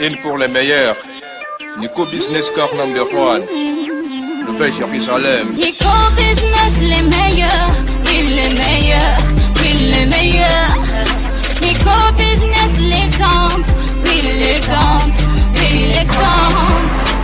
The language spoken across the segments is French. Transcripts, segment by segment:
Une pour les meilleurs. Nico Business Car number 1. Nouvelle Jérusalem. Nico Business les meilleurs. Oui les meilleurs. Oui les meilleurs. Nico Business l'exemple. Oui l'exemple. Oui l'exemple.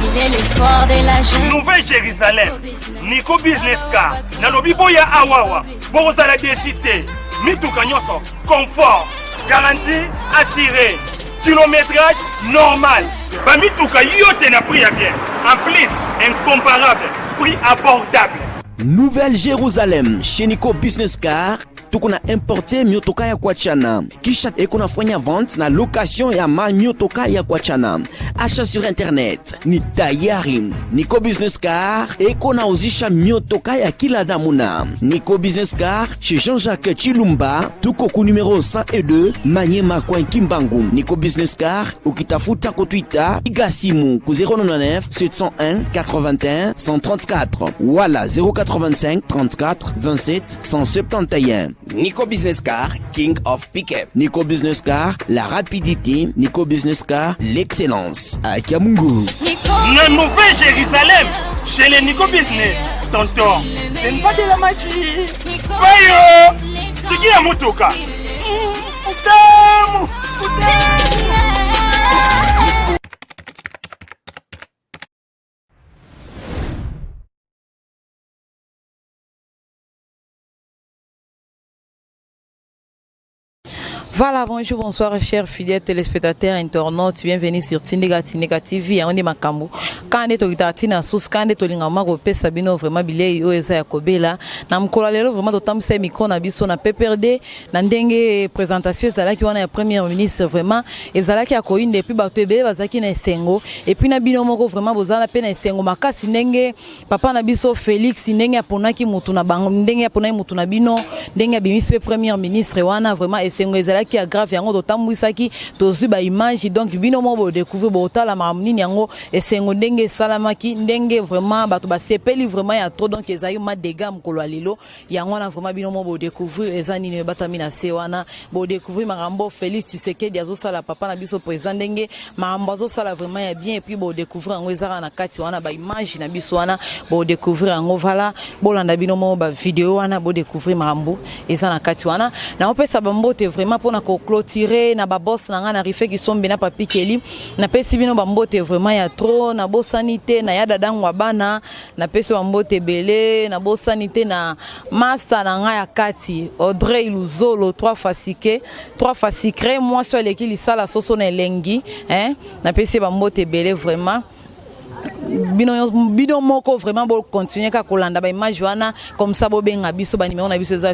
Il est l'espoir de la jeune. Nouvelle Jérusalem. Nico Business Car. Nalobi boya awawa. Bozala décité. Mituka nyoso. Confort. Garantie assurée. Kilométrage normal. Bamituka yote na prix à bien. En plus, incomparable. Prix abordable. Nouvelle Jérusalem chez Nico Business Car. Tukuna importe miotoka ya kuachana. Kisha ekuna fanya vente na location ya miotoka ya kuachana. Achat sur internet ni tayari. Nico Business Car ekuna uzisha miotoka ya kila namuna. Nico Business Car chez Jean-Jacques Chilumba. Tuko ku numéro 102 Manyema Coin Kimbangu. Nico Business Car ukitafuta ko Twitter igasimu ku 099 701 81 134. Wala 085 34 27 171. Nico Business Car, King of Pickup. Nico Business Car, la rapidité. Nico Business Car, l'excellence. À Kiamungu. La Nouvelle Jérusalem, chez les Nico Business. Tonton, c'est une pas de la magie. Voyons, c'est qui a motoka? Voilà, bonjour, bonsoir, chers fidèles téléspectateurs, internautes, bienvenue sur Tinega TV, on est Makambo. Quand on est au Itatina, sous quand on est au Lingamago, Pesabino, vraiment, billet, Oesa, Kobela, Namkolalo, vraiment, d'autant que micro, Nabiso, na PPRD, Nandenge, présentation, Zala qui est la première ministre, vraiment, et Zala qui a connu depuis Batebe, Bazaki na Sengo, et puis Nabino Moro, vraiment, Bozana Pena Sengo, Makasi Nenge, Papa Nabiso, Félix, Nenge, Ponaki, Mutuna Bang, Nenge, Ponai, Mutuna Bino, Nenge, Bimis, première ministre, Wana, vraiment, et Sengo, Zala qui a grave yango d'autant mouisaki tozu ba image donc bino mo bo découvrir bota la mamnini yango et sengo ndenge salamaki ndenge vraiment bato ba sepeli vraiment ya trop donc ezayi ma dégâts mkolo alilo yango na vraiment bino mo bo découvrir ezani ne batamina sewana bo découvrir marambo Félix Tshisekedi azo sala papa na biso président ndenge marambo azo sala vraiment ya bien et puis bo découvrir yango ezara na kati wana ba image na biso wana bo découvrir yango voilà bolanda bino mo ba vidéo wana bo découvrir marambo ezana na kati wana na opesa bambote vraiment pour na clôturer na ba boss na ngana rife ki sombe na papi keli na pesi bino bambote vraiment ya trop na bosanité na ya dadangu wa bana na pesi bambote belé na bosanité na master na nga ya kati Audrey Luzolo 3 fois secret moi sur l'équipe sala soso na elengi hein na pesi bambote belé vraiment bino moko vraiment bo continuer ka kolanda ba image wana comme ça bo benga biso ba numéro na biso za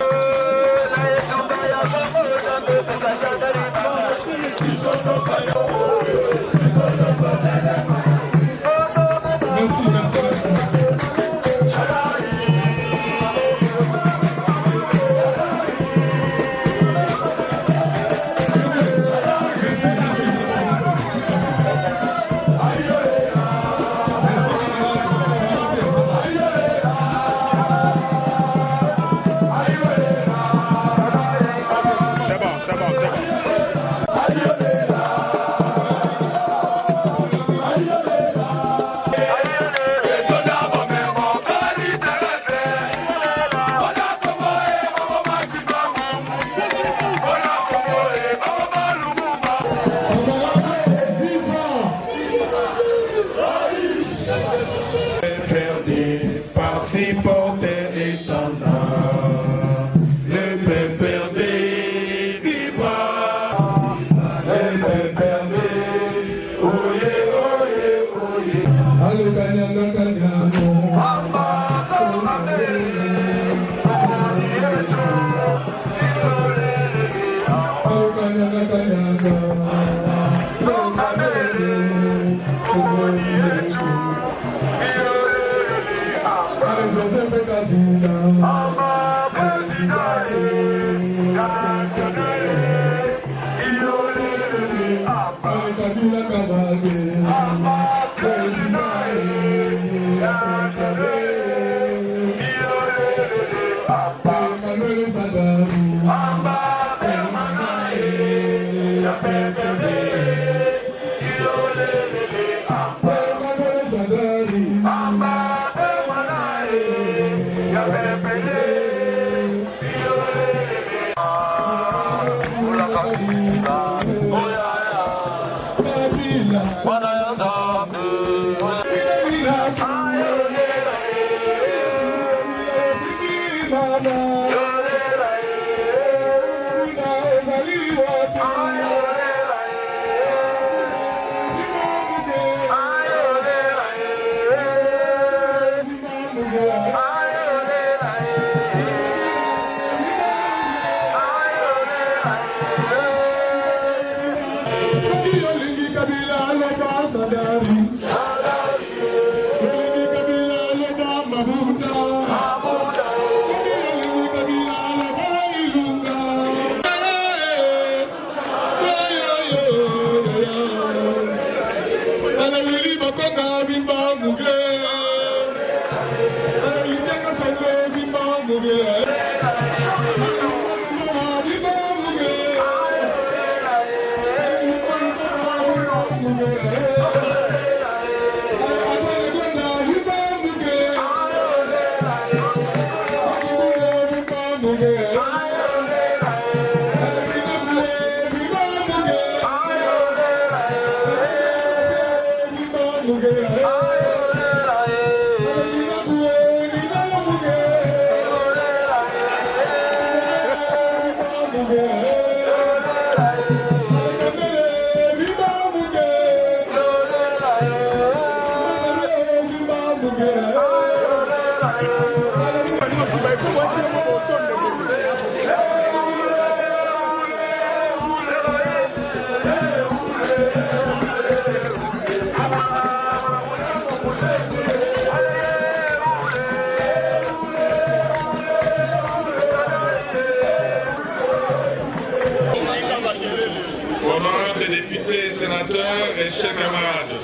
Honorables députés, sénateurs et chers camarades,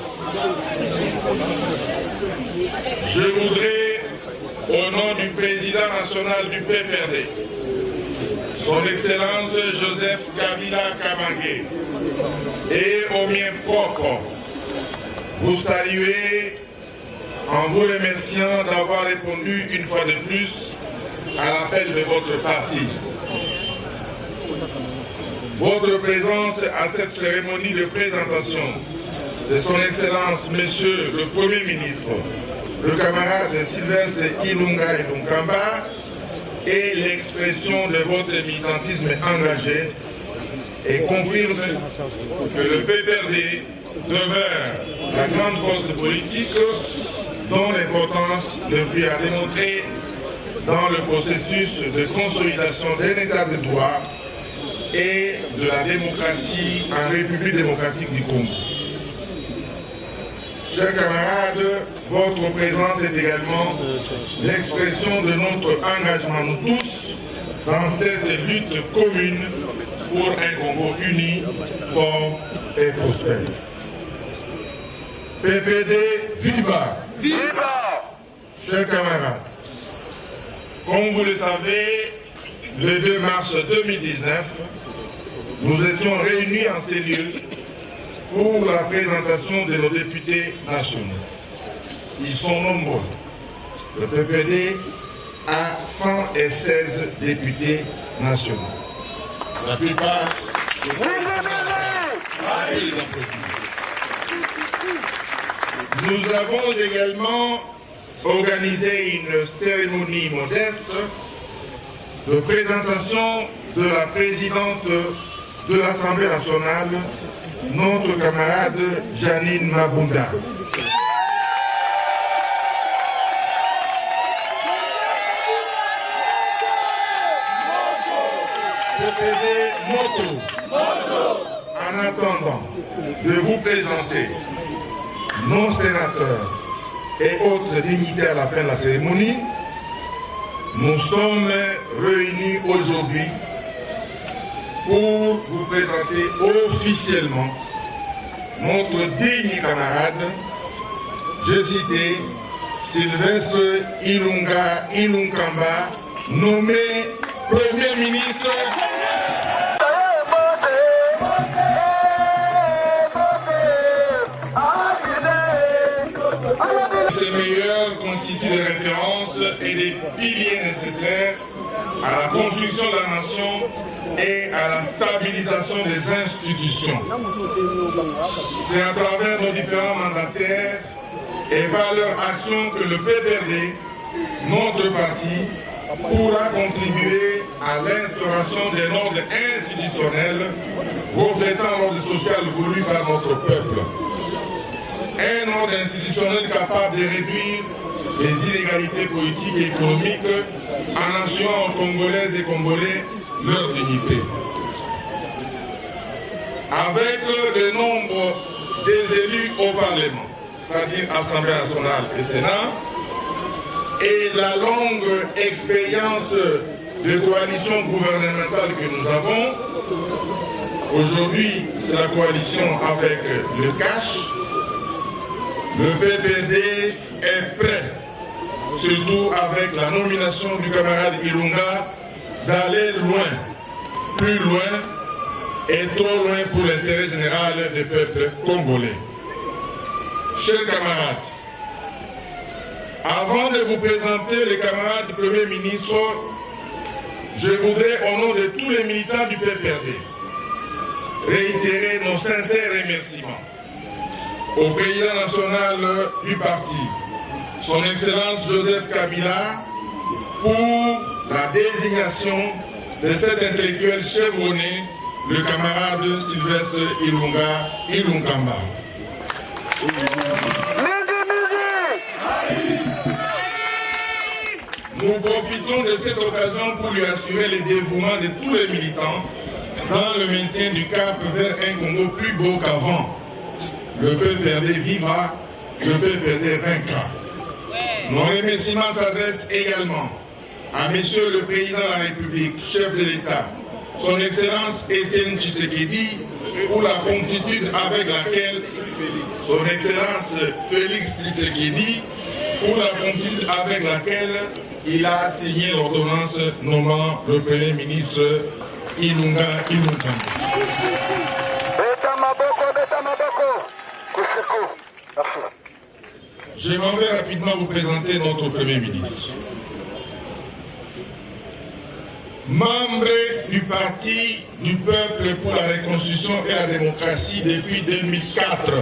je voudrais, au nom du président national du PPRD, son Excellence Joseph Kabila Kabange, et au mien propre, vous saluer en vous remerciant d'avoir répondu une fois de plus à l'appel de votre parti. Votre présence à cette cérémonie de présentation de son Excellence, Monsieur le Premier ministre, le camarade Sylvestre Ilunga Ilunkamba, est l'expression de votre militantisme engagé et confirme que le PPRD demeure la grande force politique dont l'importance depuis à démontrer dans le processus de consolidation d'un état de droit et de la démocratie en République démocratique du Congo. Chers camarades, votre présence est également l'expression de notre engagement, nous tous, dans cette lutte commune pour un Congo uni, fort et prospère. PPD, viva! Viva! Chers camarades, comme vous le savez, le 2 mars 2019, nous étions réunis en ces lieux pour la présentation de nos députés nationaux. Ils sont nombreux. Le PPD a 116 députés nationaux. La plupart Nous avons également organisé une cérémonie modeste de présentation de la présidente de l'Assemblée nationale, notre camarade Janine Mabunda. Moto. En attendant de vous présenter nos sénateurs et autres dignitaires à la fin de la cérémonie, nous sommes réunis aujourd'hui pour vous présenter officiellement notre digne camarade, je citais, Sylvestre Ilunga Ilunkamba, nommé Premier ministre. Ces meilleurs constituent des références et des piliers nécessaires à la construction de la nation et à la stabilisation des institutions. C'est à travers nos différents mandataires et par leur action que le PPRD, notre parti, pourra contribuer à l'instauration d'un ordre institutionnel reflétant l'ordre social voulu par notre peuple. Un ordre institutionnel capable de réduire les inégalités politiques et économiques en assurant aux Congolaises et Congolais leur dignité. Avec le nombre des élus au Parlement, c'est-à-dire Assemblée nationale et Sénat, et la longue expérience de coalition gouvernementale que nous avons, aujourd'hui c'est la coalition avec le CACH, le PPD est prêt, surtout avec la nomination du camarade Ilunga, d'aller loin, plus loin et trop loin pour l'intérêt général des peuples congolais. Chers camarades, avant de vous présenter les camarades du Premier ministre, je voudrais, au nom de tous les militants du PPRD, réitérer nos sincères remerciements au président national du parti, son Excellence Joseph Kabila, pour la désignation de cet intellectuel chevronné, le camarade Sylvestre Ilunkamba. Nous profitons de cette occasion pour lui assurer le dévouement de tous les militants dans le maintien du cap vers un Congo plus beau qu'avant. Le PPRD vivra, le PPRD vaincra. Nos remerciements s'adressent également à Monsieur le Président de la République, chef de l'État, son Excellence Étienne Tshisekedi, pour la promptitude avec laquelle, son Excellence Félix Tshisekedi, pour la promptitude avec laquelle il a signé l'ordonnance nommant le Premier ministre Ilunga Ilunkamba. Je m'en vais rapidement vous présenter notre Premier ministre. Membre du Parti du Peuple pour la Reconstruction et la Démocratie depuis 2004.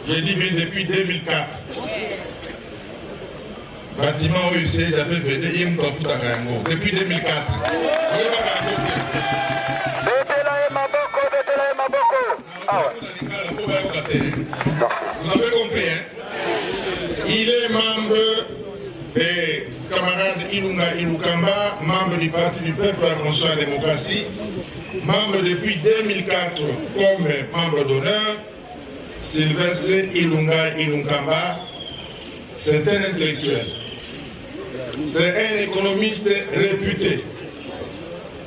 J'ai dit bien depuis 2004. Bâtiment OUC, j'avais védé, depuis 2004. Vous avez compris, hein? Il est membre des camarades Ilunga Ilunkamba, membre du Parti du Peuple pour la Reconstruction et la Démocratie, membre depuis 2004 comme membre d'honneur. Sylvestre Ilunga Ilunkamba, c'est un intellectuel. C'est un économiste réputé,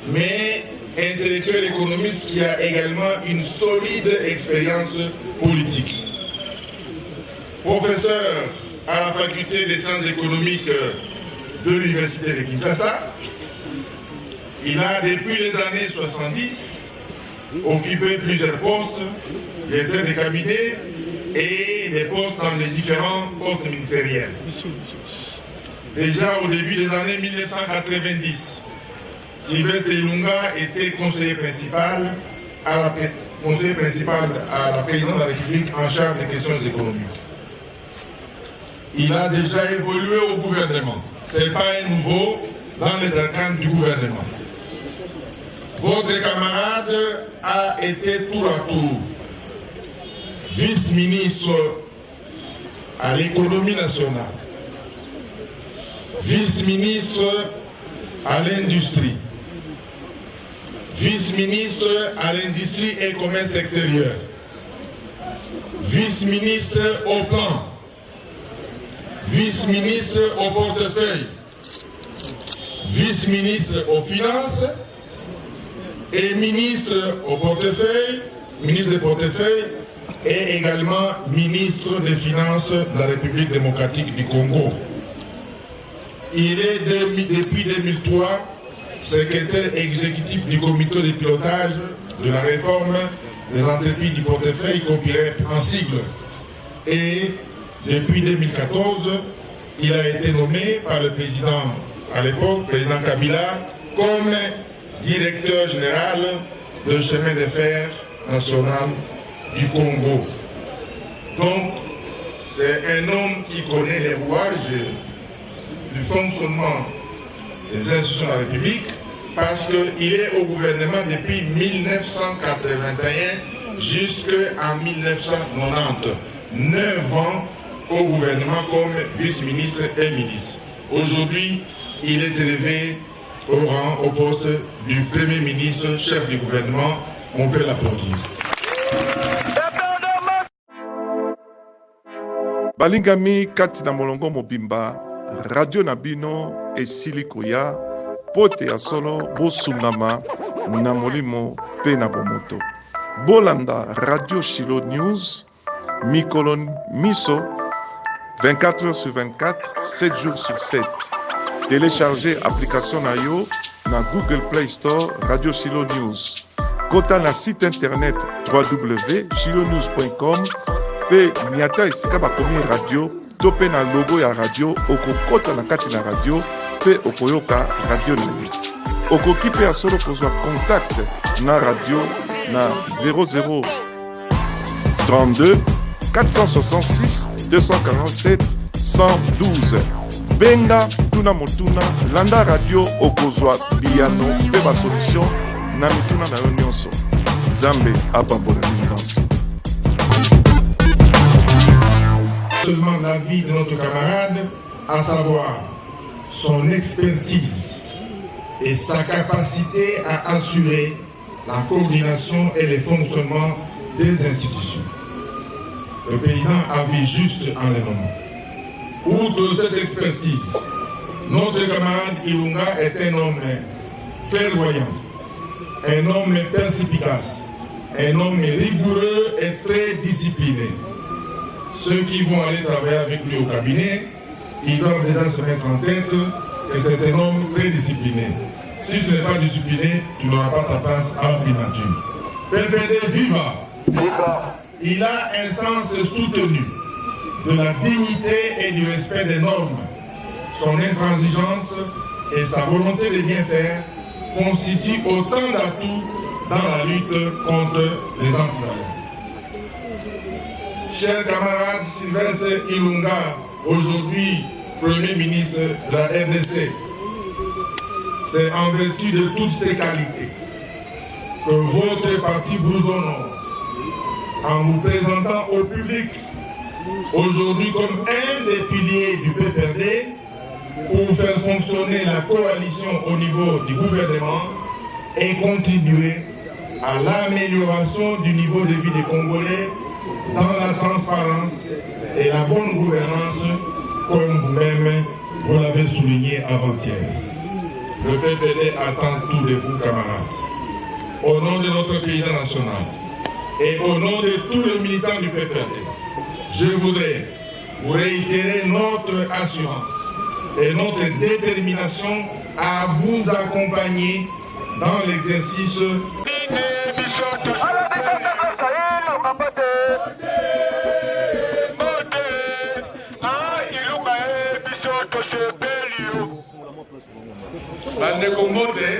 mais intellectuel économiste qui a également une solide expérience politique. Professeur à la faculté des sciences économiques de l'Université de Kinshasa, il a depuis les années 70 occupé plusieurs postes, directeur de cabinet et des postes dans les différents postes ministériels. Déjà au début des années 1990, Sylvestre Ilunga était conseiller principal à la présidence de la République en charge des questions économiques. Il a déjà évolué au gouvernement. Ce n'est pas un nouveau dans les arcanes du gouvernement. Votre camarade a été tour à tour vice-ministre à l'économie nationale, vice-ministre à l'industrie, vice-ministre à l'industrie et commerce extérieur, vice-ministre au plan, vice-ministre au portefeuille, vice-ministre aux finances et ministre au portefeuille, ministre des portefeuilles et également ministre des Finances de la République démocratique du Congo. Il est depuis 2003 secrétaire exécutif du comité de pilotage de la réforme des entreprises du portefeuille, copyright en sigle. Et depuis 2014, il a été nommé par le président, à l'époque, président Kabila, comme directeur général de chemin de fer national du Congo. Donc, c'est un homme qui connaît les rouages du fonctionnement des institutions de la République parce qu'il est au gouvernement depuis 1981 jusqu'en 1990. 9 ans au gouvernement comme vice-ministre et ministre. Aujourd'hui, il est élevé au rang, au poste du Premier ministre, chef du gouvernement. On peut l'applaudir. Balingami kati na molongo mobimba radio Nabino esili koya pote ya solo bosungama na molimo pe na bomoto. Bolanda Radio Shilo News mikolo miso 24 heures sur 24, 7 jours sur 7. Téléchargez application na yo na Google Play Store Radio Shilo News. Kota na site internet www.shilonews.com pe niata esika bakomi radio to pe na logo ya radio okokota na kati na radio pe okoyoka radio na yo. Okoki pe asolo kozwa contact na radio na 00 32 466 247 112. Benga tuna motuna landa radio okozwa piano pe ba solution na mituna na yo nyonso. Zambe apambola nyonso. Seulement la vie de notre camarade, à savoir son expertise et sa capacité à assurer la coordination et le fonctionnement des institutions. Le président a vu juste en le moment. Outre cette expertise, notre camarade Ilunga est un homme clairvoyant, un homme perspicace, un homme rigoureux et très discipliné. Ceux qui vont aller travailler avec lui au cabinet, ils doivent déjà se mettre en tête que c'est un homme très discipliné. Si tu n'es pas discipliné, tu n'auras pas ta place à la primature. PPD viva! Il a un sens soutenu de la dignité et du respect des normes. Son intransigeance et sa volonté de bien faire constituent autant d'atouts dans la lutte contre les employeurs. Cher camarade Sylvestre Ilunga, aujourd'hui Premier ministre de la RDC, c'est en vertu de toutes ces qualités que votre parti vous honore en vous présentant au public aujourd'hui comme un des piliers du PPRD pour faire fonctionner la coalition au niveau du gouvernement et contribuer à l'amélioration du niveau de vie des Congolais dans la transparence et la bonne gouvernance, comme vous-même vous l'avez souligné avant-hier. Le PPD attend tout de vous, camarades. Au nom de notre président national et au nom de tous les militants du PPD, je voudrais vous réitérer notre assurance et notre détermination à vous accompagner dans l'exercice Bandeko Mbote,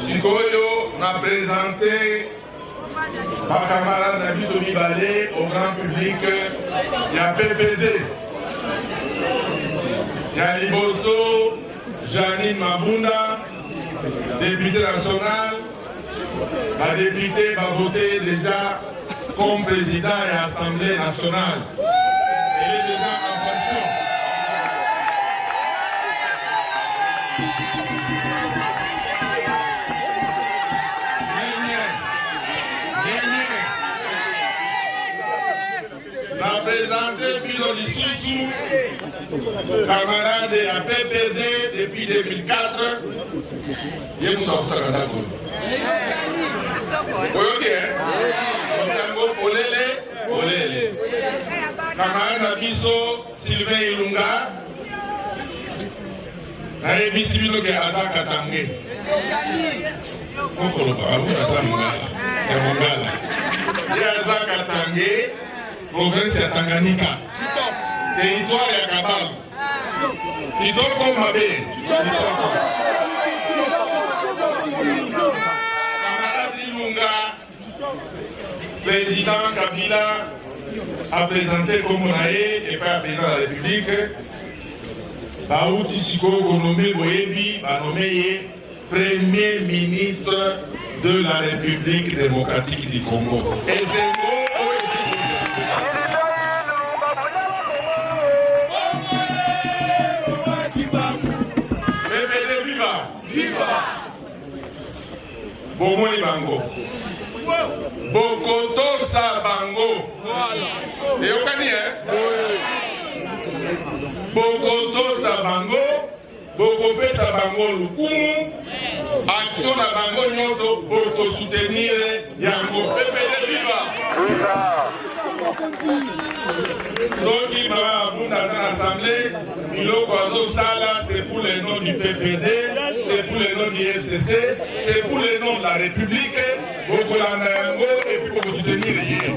sikoyo m'a présenté ma camarade Nabiso Mibale au grand public. Il y a PPD, il y a Liboso, Janine Mabunda, députée nationale. La députée va voter déjà comme président et assemblée nationale. Elle est déjà en fonction. La présidente Bilo Lisusu, camarade à PPD depuis 2004, il est tout en train de camarade Abiso Sylvain Ilunga, na ebisi bino ke azaka tangue. Kokolo pa alu azamungala. Ya mungala. Ya azaka tangue, province ya Tanganyika. Territoire ya Kabalu. Kitoko mabe. président Kabila a présenté comme on a et pas président de la République. Baouti Siko Gonomé Boyebi a nommé Premier ministre de la République démocratique du Congo. Et c'est Bomoni Bango. Bokoto Sabango. Et au Kani, Bokoto Sabango. Bokope Sabango Lukumu. Action na Bango Nyonso. Boko soutenir Yango. PPD viva. Ceux qui m'ont dans l'Assemblée, c'est pour le nom du PPD, c'est pour le nom du FCC, c'est pour le nom de la République, pour l'Andayango et puis pour soutenir rien.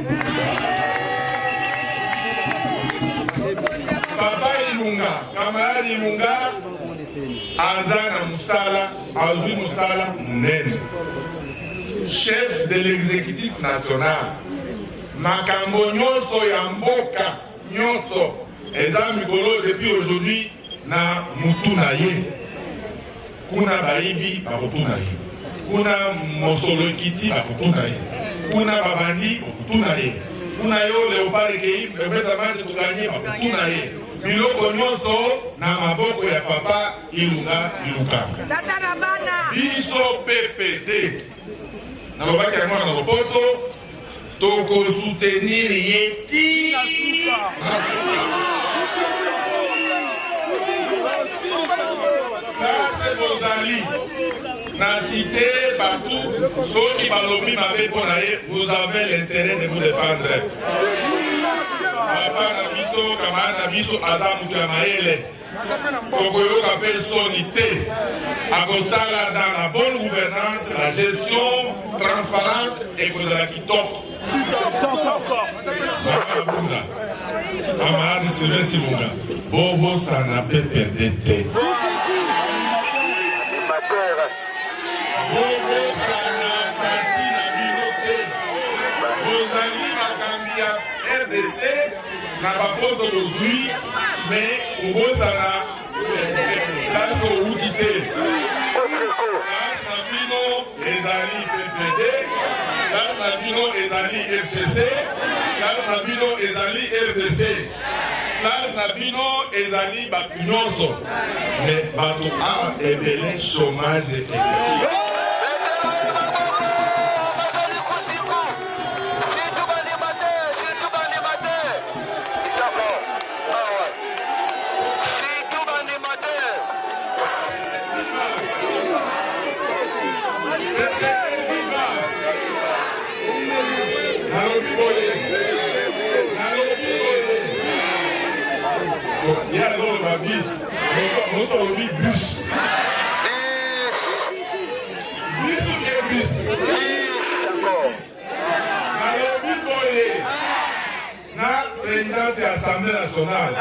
Papa Ilunga, camarade Ilunga, Azana Moussala, Azui Moussala, Mounen, chef de l'exécutif national. Makambo Nyonso Yamboka Nyonso Eza Mikolo depuis aujourd'hui na Mutunaye Kuna Baibi Bakutunaye Kuna Mosolokiti Bakutunaye Kuna Babandi Bakutunaye Kuna Yo Leopard Kei Bebeta Manche Kuganye Bakutunaye Biloko Nyonso na maboko ya Papa Ilunga Iluka Biso PPD na babaki ya mwana na lopoto Toko soutenir Yeti. Grâce Bozali, na cité partout, ceux qui balobi m'avaient ponaye, vous avez l'intérêt de vous défendre. Papa Nabiso, Kamara Nabiso, Adam Kamaele. Kokoyoka personnalité. Agosala dans la bonne gouvernance, la gestion, transparence et Kozala qui top. Amaradi Sylvain Silunga, Bobo Sanapé perdait tête. Bobo Sanapati Nabinote, Bozali Makandia RDC, n'a pas posé aujourd'hui, mais Bobo Sana, ça c'est au Oudité. Nabino, les alliés PPD. Nabino ezali FCC, Nabino ezali RDC, Nabino ezali Bakunyonso, mais bato a ebele chômage et il y a le bis, nous sommes le bus. Bus ou bien bus? Alors, bus pour la présidente de l'Assemblée nationale,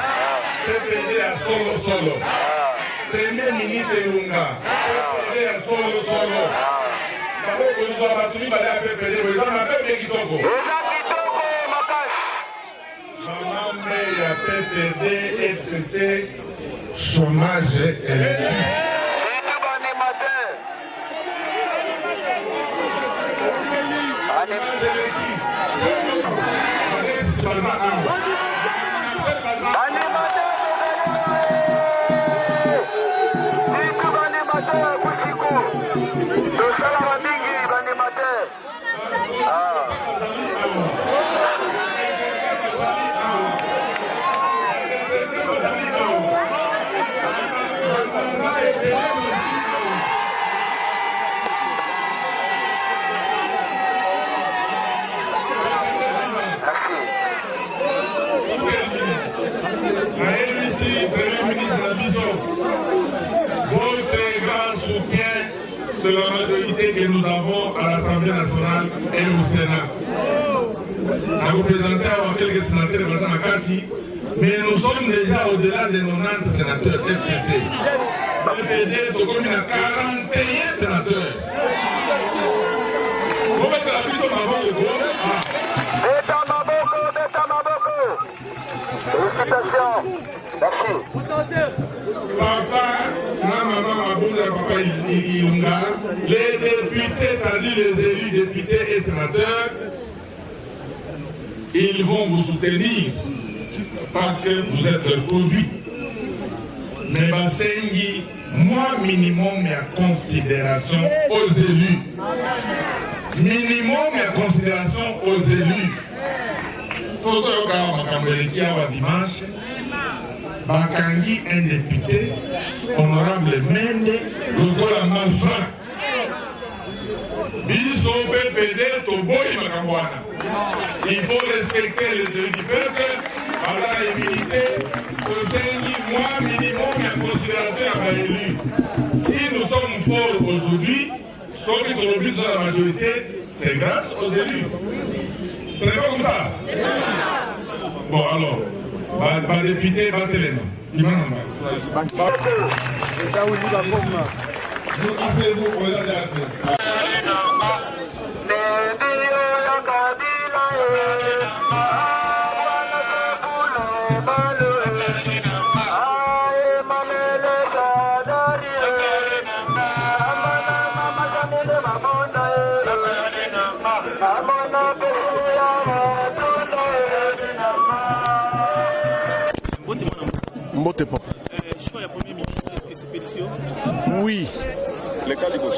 PPD à solo. Premier ministre Lunga, PPD à solo. D'abord, nous avons battu à PPD, vous avez un peu qui toque. Maman, il y a PPD, FCC, chômage électif. C'est la majorité que nous avons à l'Assemblée nationale et au Sénat. À représenter quelques sénateurs dans la carte, mais nous sommes déjà au-delà de 90 sénateurs FCC. PPD, nous sommes à 41 sénateurs. Vous mettez la puissance avant le groupe. Papa, maman, papa Ilunga, les députés, c'est-à-dire les élus députés et sénateurs, ils vont vous soutenir parce que vous êtes le produit. Mais Basengi, moi minimum, mais à considération aux élus. Minimum, mais à considération aux élus. Pour ce qui a dimanche, Bakangi, un député, honorable Mende, le Gola Malfin. Biso PPD, Toboy Makambwana. Il faut respecter les élus du peuple, par la humilité, moi minimum la considération à l'élu. Si nous sommes forts aujourd'hui, ceux qui ont le but de la majorité, c'est grâce aux élus. Ce n'est pas comme ça. Bon alors, ma député, battez les mains. Asseyez-vous pour les adhérents. Mbote papa. Choix du Premier ministre, est-ce que c'est pétition? Oui.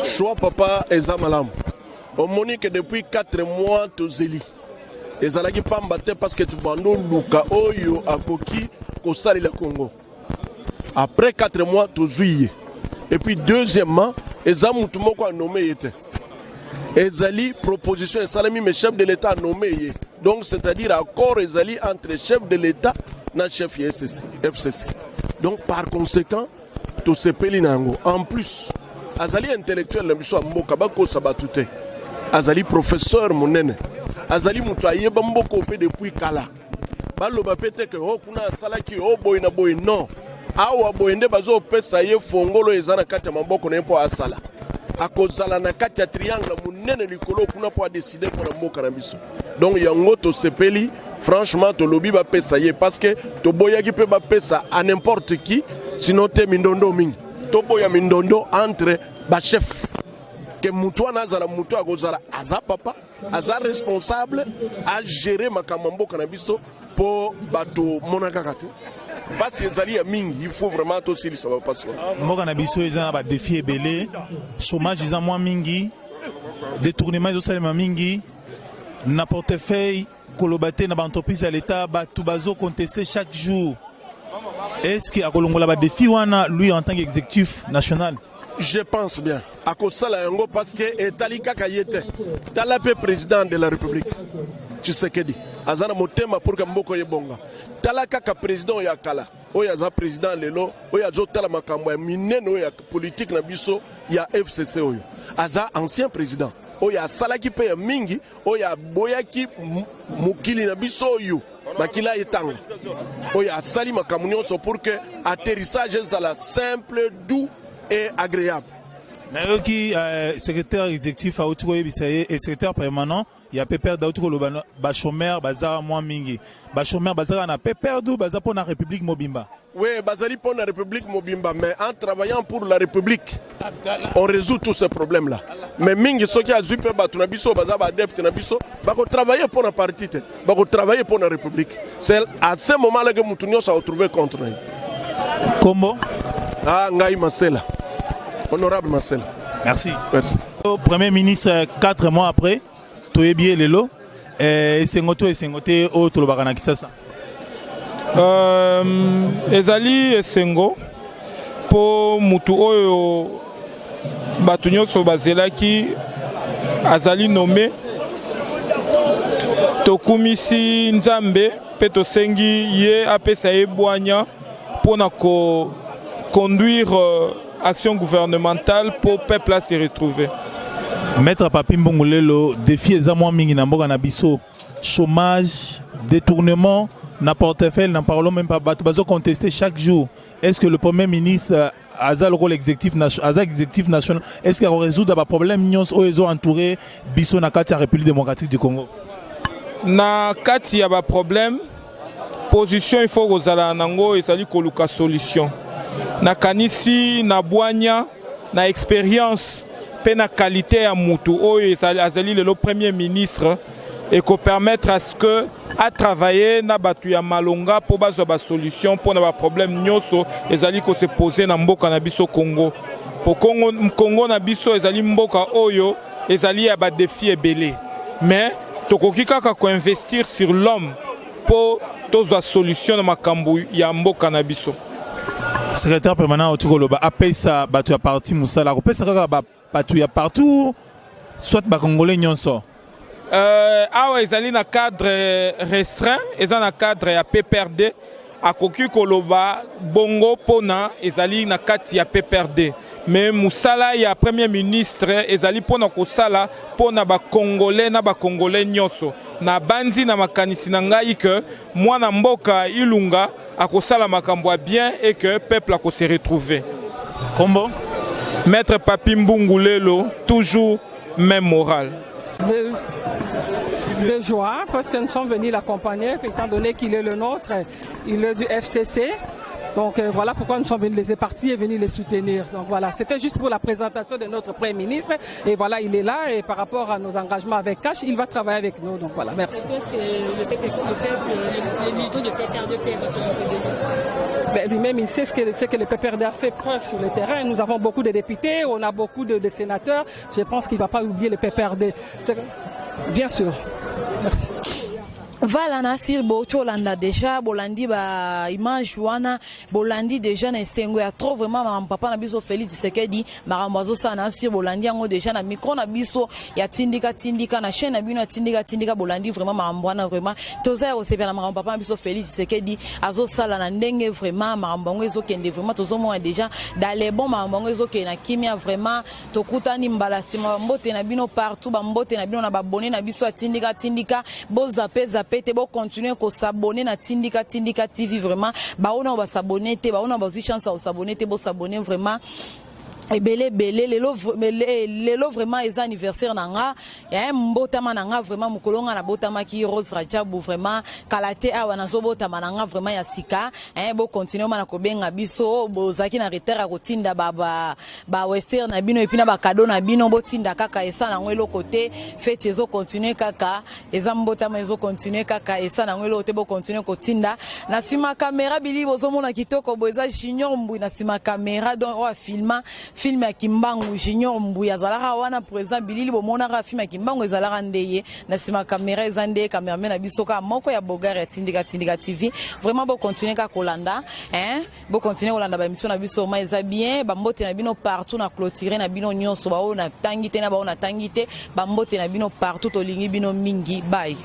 Choix papa eza malam. On moni que depuis 4 mois tozeli. Ezalaki pamba te parce que tu bando luka oyo akoki kosali la Congo. Après 4 mois tozui. Et puis deuxièmement, eza mutu moko a nommé yete. Ezali proposition esalami mais chef de l'État a nommé. Donc c'est-à-dire accord ezali entre chef de l'État na chef FCC. Donc par conséquent, tout ce pays nango. En plus, azali intellectuel na biso mboka bako sabatute. Azali professeur monene. Azali mutu ayeba mboko pe depuis kala. Balo ba pete ke ho kuna salaki ho boy na boy non. Awa boyende bazo pesa ye fongolo ezana kati ya maboko na mpo asala. Akozala na kati ya triangle monene likolo kuna po décider pour la mboka na biso. Donc yango to sepeli franchement to lobby ba pesa ye parce que to boyaki pe ba pesa à n'importe qui sinon te mindondo mingi. To boya mindondo entre ba chef que mutu anazala mutu akozala aza papa aza responsable à gérer makambo mboka na biso pour bato monaka kati. Parce que mingi, il faut vraiment aussi le savoir passer. Mboka na biso eza ba défi ebele, chômage eza moins mingi, détournement eza salema mingi, na portefeuille kolobate na ba entreprise à l'état ba tubazo contester chaque jour. Est-ce que akolongola ba défi wana lui en tant qu'exécutif national? Je pense bien. À cause de ça, parce que Etalika Kayete, Talapé président de la République, Tshisekedi, Azana Motema pour Gamboko Yebonga, Talaka président Yakala, Oyaza président Lelo, Oyazo Talamakambo, Minen, Oya politique Nabiso, ya FCC Oyo, Aza ancien président, Oya Salaki Paya Mingi, Oya Boyaki Mukili Nabiso Oyo. Makila etang. Oya Sali Makamunion pour que atterrissage soit simple, doux et agréable. Nayoki secrétaire exécutif à Outro Bisaye et secrétaire permanent, il y a Pépère d'Outro Lobano, Bachomer, Bazar moins mingi. Bachomer, Bazar na Pépère d'Ou, Bazar pour la République Mobimba. Oui, Bazali pour la République Mobimba, mais en travaillant pour la République, on résout tous ces problèmes-là. Mais mingi, ceux qui ont vu Batunabiso, Bazar adepte Nabiso, Bako travailler pour la partie, Bako travailler pour la République. C'est à ce moment-là que Moutounios s'est retrouvé contre nous. Comment? Ah, Ngaï Marcela. Honorable Marcel. Merci. Merci. Premier ministre, 4 mois après, Toyebi Lelo, et Sengoto au Tolobakana Kisasa. Ezali Sengo, pour Mutu Oyo Batunyo Sobazelaki, Azali nommé, Tokumisi Nzambe, Peto Sengi, Ye Apesaye Boanya, pour conduire action gouvernementale pour le peuple à se retrouver. Maître Papi Mbongolelo, défi examen mingi na mboka na biso, chômage, détournement, na portefeuille, n'en parlons même pas, bazo contester chaque jour. Est-ce que le Premier ministre a le rôle exécutif national, est-ce qu'il a résoudre des problèmes nyons aux entourés biso na kati ya République démocratique du Congo? Na kati ya ba problème position il faut kozala nango ezali koluka solution na kanisi na bwanya na expérience pe na qualité ya mutu oyo azali le premier ministre et ko permettre à ce que à travailler na batu ya malonga pour bazwa ba solution pour na ba problème nyoso ezali ko se poser na mboka na biso Congo pour Congo na biso ezali mboka oyo ezali ya ba défi ebele mais tokoki kaka ko investir sur l'homme pour tozwa solution na makambo ya mboka na biso. Secrétaire permanent otukoloba apesa batu ya parti musala kopesa kaka batu ya partout soit ba congolais nyonso. Awa ezali na cadre restreint eza na cadre ya PPRD akoki koloba bongo pona ezali na kati ya PPRD mais musala ya premier ministre ezali pona kosala pona ba congolais na ba congolais nyonso na banzi na makanisi na ngai que mwana mboka ilunga akosala makambo bien et que peuple a se retrouver. Combo Maître Papi Mbungulelo toujours même morale. De joie parce que nous sommes venus l'accompagner étant donné qu'il est le nôtre, il est du FCC. Donc voilà pourquoi nous sommes venus, les partis est venu les soutenir. Donc voilà, c'était juste pour la présentation de notre Premier ministre. Et voilà, il est là et par rapport à nos engagements avec Cash, il va travailler avec nous. Donc voilà, merci. Est-ce que les militants de PPRD peuvent attendre de lui? Lui-même, il sait ce que le PPRD a fait preuve sur le terrain. Nous avons beaucoup de députés, on a beaucoup de sénateurs. Je pense qu'il ne va pas oublier le PPRD. Bien sûr. Merci. Voilà Nasir Bocholanda déjà bolandi ba image wana bolandi déjà na sengo ya trop vraiment ma papa na biso Félix Tshisekedi marambazo sa Nasir bolandi yango déjà na micro na biso ya tindika na chaîne na bino tindika bolandi vraiment marambwana vraiment toza ya osepela na papa na biso Félix Tshisekedi azo sala na ndenge vraiment marambango ezokende vraiment tozomona déjà dans les bons marambango ezokende na kimia vraiment tokutani mbala sima mbote na bino partout ba mbote na bino na babone na biso tindika bozapeza te bo continuer ko s'abonner na Tindika TV vraiment ba ona ba s'abonner te ba ona ba chance à s'abonner te bo s'abonner vraiment et belé lelo vraiment les anniversaire nanga ya mbotama nanga vraiment mukolonga na botama ki Rose Rajabu vraiment kalate awa na zobotama nanga vraiment ya sika bo continuer mana ko benga biso bo zaki na retard a kotinda ba western na bino et puis na ba cadeau na bino botinda kaka esa na ngwelo côté fête ezo continuer kaka eza mbotama ezo continuer kaka esa na ngwelo côté bo continuer kotinda na sima caméra bili bozo mona kitoko bo eza Junior Mbu na sima caméra donc wa film ya Kimbangu Junior Mbuya zalaka wana président bilili bomonaka film ya Kimbangu ezalaka ndeye na sima caméra ezande cameraman na bisoka moko ya Bogar ya Tindika TV vraiment bo continuer ka kolanda bo continuer kolanda ba émission na biso ma eza bien ba mbote na bino partout na clôturer na bino nyonso ba ona tangite na ba ona tangite ba mbote na bino partout to lingi bino mingi bye.